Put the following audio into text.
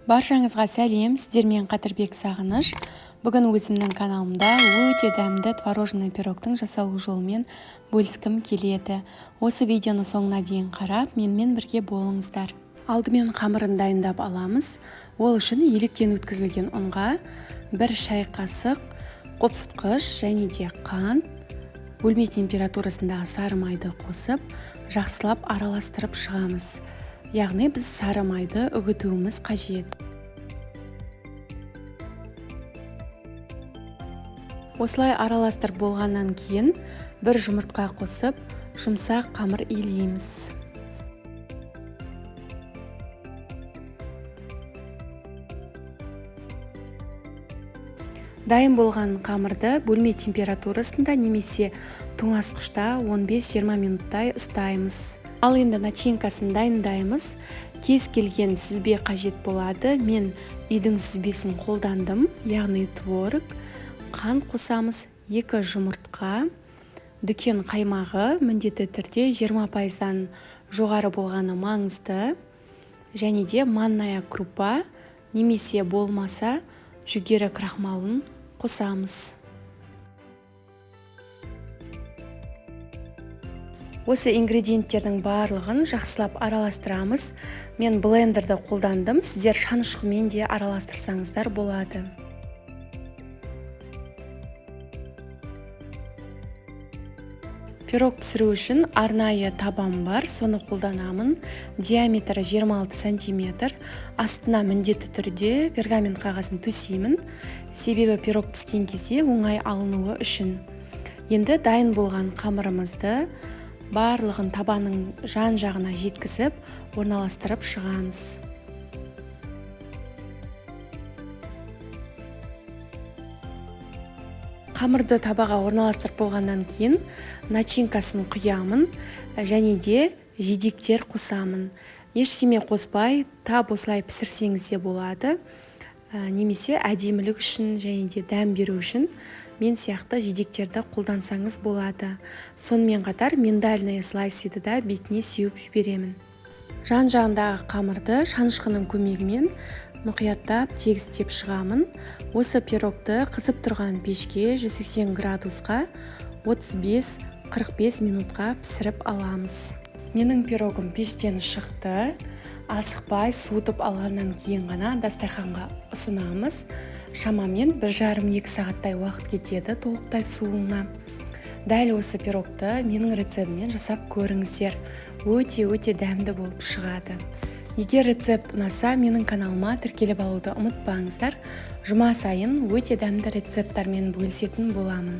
Баршаңызға сәлем, сіздермен Қатырбек Сағыныш. Бүгін өзімнің каналымда өте дәмді творожный пирогтың жасалу жолымен бөліскім келеді. Осы видеоны соңына дейін қарап, менімен бірге болыңыздар. Алдымен қамырын дайындап аламыз. Ол үшін електен өткізілген ұнға 1 шай қасық қопсытқыш және де қант, бөлме температурасындағы сары майды қосып, жақсылап араластырып шығамыз. Яғни біз сары майды үгітуіміз қажет. Осылай араластырып болғаннан кейін 1 жұмыртқа қосып, жұмсақ қамыр илейміз. Дайын болған қамырды бөлме температурасында немесе тоңазытқышта 15-20 минуттай ұстаймыз. Ал енді начинкасын дайындаймыз. Кез келген сүзбе қажет болады. Мен үйдің сүзбесін қолдандым, яғни творог. Қант қосамыз, 2 жұмыртқа, дүкен қаймағы міндетті түрде 20%-дан жоғары болғаны маңызды. Және де манная крупа немесе болмаса жүгері крахмалын қосамыз. Осы ингредиенттердің барлығын жақсылап араластырамыз. Мен блендерді қолдандым, сіздер шанышқымен де араластырсаңыздар болады. Пирог пісіру үшін арнайы табан бар, соны қолданамын. Диаметрі 26 см. Астына міндетті түрде пергамент қағазын төсеймін. Себебі пирог піскен кезде оңай алынуы үшін. Енді дайын болған қамырымызды барлығын табаның жан жағына жеткізіп, орналастырып шығамыз. Қамырды табаға орналастырып болғаннан кейін начинкасын құямын және де жидектер қосамын. Ештеме қоспай, тап осылай пісірсеңіз де болады. Немесе әдемілік үшін және де дәм беру үшін мен сияқты жидектерді қолдансаңыз болады. Сонымен қатар миндальный слайсиді да бетіне сеуіп жіберемін. Жан жағындағы қамырды шанышқының көмегімен мұқияттап тегістеп шығамын. Осы пирогты қызып тұрған пешке 180 градусқа 35-45 минутқа пісіріп аламыз. Менің пирогым пештен шықты. Асықпай суытып алғаннан кейін ғана дастарханға ұсынамыз. Шамамен 1,5-2 сағаттай уақыт кетеді толықтай суына. Дәл осы пирогты менің рецептіммен жасап көріңіздер. Өте дәмді болып шығады. Егер рецепт ұнаса, менің каналыма тіркеліп алуды ұмытпаңыздар. Жұма сайын өте дәмді рецепттармен бөлісетін боламын.